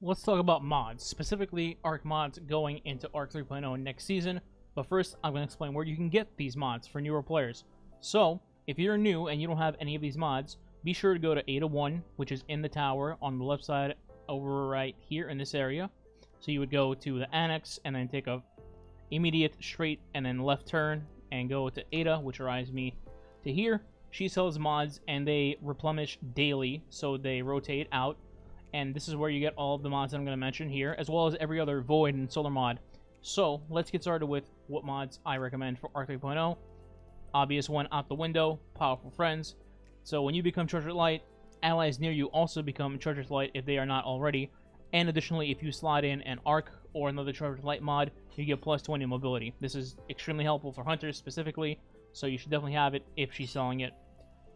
let's talk about mods, specifically Arc mods going into Arc 3.0 next season. But first, I'm going to explain where you can get these mods for newer players. So, if you're new and you don't have any of these mods, be sure to go to Ada 1, which is in the tower on the left side over right here in this area. So you would go to the Annex and then take a immediate straight and then left turn and go to Ada, which arrives me to here. She sells mods and they replenish daily, so they rotate out. And this is where you get all of the mods I'm going to mention here, as well as every other Void and Solar mod. So, let's get started with what mods I recommend for Arc 3.0. Obvious one out the window, Powerful Friends. So when you become Charged Light, allies near you also become Charged Light if they are not already. And additionally, if you slot in an Arc or another Charged Light mod, you get plus 20 mobility. This is extremely helpful for Hunters specifically, so you should definitely have it if she's selling it.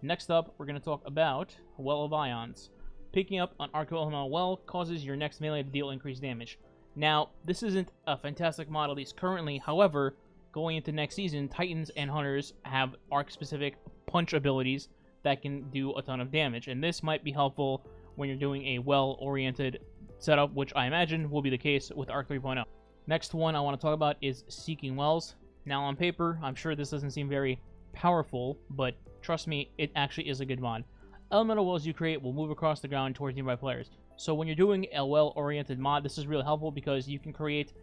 Next up, we're going to talk about Well of Ions. Picking up an Arc Elemental Well causes your next melee to deal increased damage. Now, this isn't a fantastic mod, at least currently. However, going into next season, Titans and Hunters have Arc-specific punch abilities that can do a ton of damage. And this might be helpful when you're doing a well-oriented setup, which I imagine will be the case with Arc 3.0. Next one I want to talk about is Seeking Wells. Now, on paper, I'm sure this doesn't seem very powerful, but trust me, it actually is a good mod. Elemental wells you create will move across the ground towards nearby players. So when you're doing a well-oriented mod, this is really helpful because you can create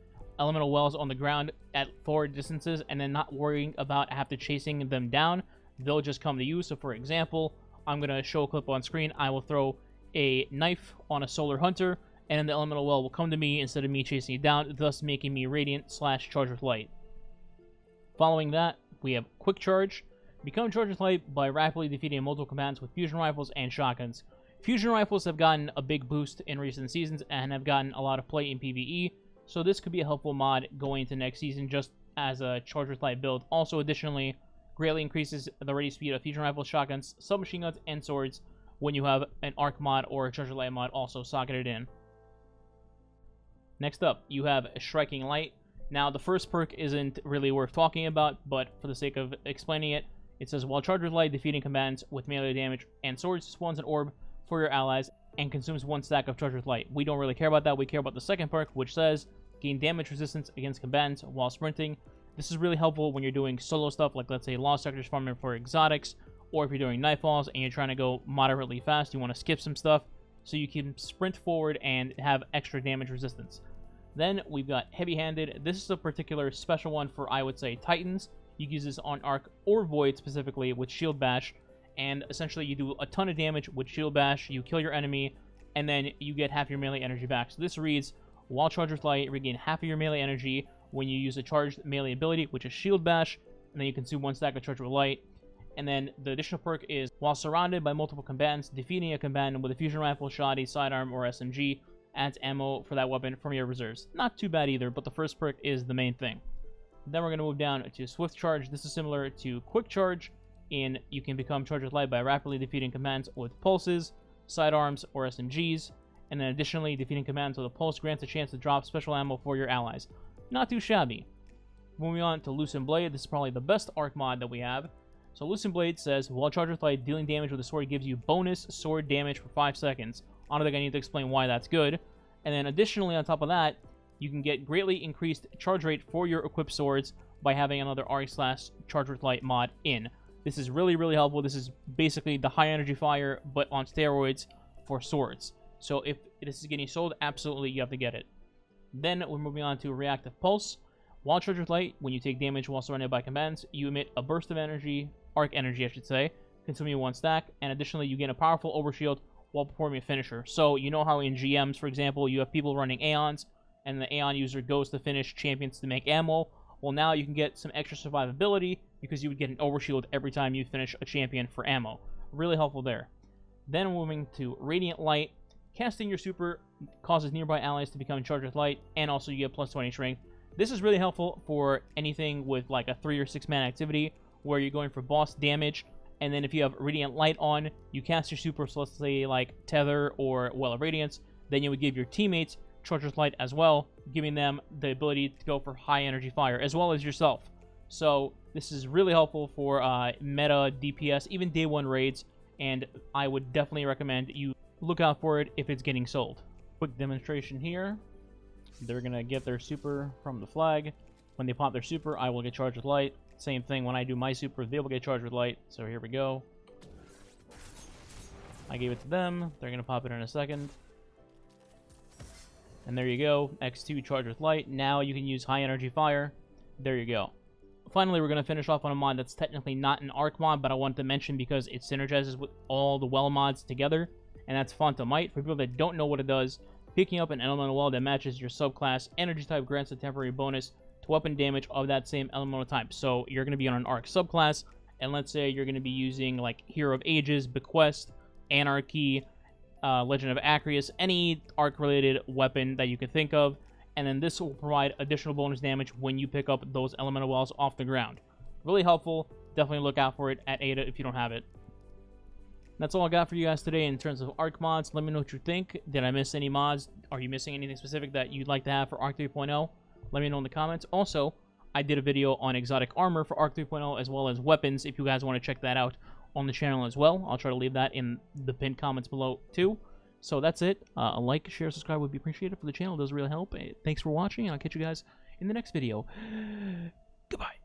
elemental wells on the ground at forward distances and then not worrying about after chasing them down. They'll just come to you. So for example, I'm going to show a clip on screen. I will throw a knife on a Solar Hunter and then the elemental well will come to me instead of me chasing it down, thus making me Radiant / Charged with Light. Following that, we have Quick Charge. Become Charged with Light by rapidly defeating multiple combatants with fusion rifles and shotguns. Fusion rifles have gotten a big boost in recent seasons and have gotten a lot of play in PvE, so this could be a helpful mod going into next season just as a Charged with Light build. Also, additionally, greatly increases the ready speed of fusion rifles, shotguns, submachine guns, and swords when you have an Arc mod or a Charged with Light mod also socketed in. Next up, you have Striking Light. Now, the first perk isn't really worth talking about, but for the sake of explaining it, it says, while Charged with Light, defeating combatants with melee damage and swords spawns an orb for your allies and consumes 1 stack of Charged with Light. We don't really care about that. We care about the second perk, which says, gain damage resistance against combatants while sprinting. This is really helpful when you're doing solo stuff, like let's say Lost Sectors farming for exotics, or if you're doing Nightfalls and you're trying to go moderately fast, you want to skip some stuff, so you can sprint forward and have extra damage resistance. Then we've got Heavy Handed. This is a particular special one for, I would say, Titans. You can use this on Arc or Void specifically with Shield Bash, and essentially you do a ton of damage with Shield Bash, you kill your enemy, and then you get half your melee energy back. So this reads, while Charged with Light, regain half of your melee energy when you use a charged melee ability, which is Shield Bash, and then you consume 1 stack of Charged with Light. And then the additional perk is, while surrounded by multiple combatants, defeating a combatant with a fusion rifle, shoddy, sidearm, or SMG adds ammo for that weapon from your reserves. Not too bad either, but the first perk is the main thing. Then we're going to move down to Swift Charge. This is similar to Quick Charge in you can become Charged with Light by rapidly defeating commands with pulses, sidearms, or SMGs. And then additionally, defeating commands with a pulse grants a chance to drop special ammo for your allies. Not too shabby. Moving on to Lucent Blade. This is probably the best Arc mod that we have. So Lucent Blade says, while Charged with Light, dealing damage with a sword gives you bonus sword damage for 5 seconds. I don't think I need to explain why that's good. And then additionally, on top of that, you can get greatly increased charge rate for your equipped swords by having another Arc / Charged with Light mod in. This is really, really helpful. This is basically the high energy fire, but on steroids for swords. So if this is getting sold, absolutely you have to get it. Then we're moving on to Reactive Pulse. While Charged with Light, when you take damage while surrounded by combatants, you emit a burst of energy, Arc energy I should say, consuming 1 stack, and additionally you gain a powerful overshield while performing a finisher. So you know how in GMs, for example, you have people running Aeons, and the Aeon user goes to finish champions to make ammo. Well, now you can get some extra survivability because you would get an overshield every time you finish a champion for ammo. Really helpful there. Then moving to Radiant Light. Casting your super causes nearby allies to become Charged with Light, and also you get plus 20 strength. This is really helpful for anything with like a 3 or 6 man activity where you're going for boss damage, and then if you have Radiant Light on, you cast your super, so let's say like Tether or Well of Radiance, then you would give your teammates Charged with Light as well, giving them the ability to go for high energy fire, as well as yourself. So this is really helpful for meta, DPS, even day 1 raids, and I would definitely recommend you look out for it if it's getting sold. quick demonstration here. They're going to get their super from the flag. When they pop their super, I will get charged with light. Same thing when I do my super, they will get charged with light. So here we go. I gave it to them. They're going to pop it in a second. And there you go. X2 charged with light. Now you can use high energy fire. There you go. Finally, we're going to finish off on a mod that's technically not an arc mod, but I wanted to mention because it synergizes with all the well mods together. And that's Phantomite. For people that don't know what it does, picking up an elemental well that matches your subclass energy type grants a temporary bonus to weapon damage of that same elemental type. So you're going to be on an arc subclass, and let's say you're going to be using like Hero of Ages, Bequest, Anarchy, Legend of Acreus, any arc-related weapon that you can think of, and then this will provide additional bonus damage when you pick up those elemental wells off the ground. Really helpful. Definitely look out for it at Ada if you don't have it. That's all I got for you guys today in terms of Arc mods. Let me know what you think. Did I miss any mods? Are you missing anything specific that you'd like to have for Arc 3.0? Let me know in the comments. Also, I did a video on exotic armor for Arc 3.0 as well as weapons if you guys want to check that out on the channel as well. I'll try to leave that in the pinned comments below too. So that's it. A like, share, subscribe would be appreciated for the channel. It does really help. Thanks for watching, and I'll catch you guys in the next video. Goodbye.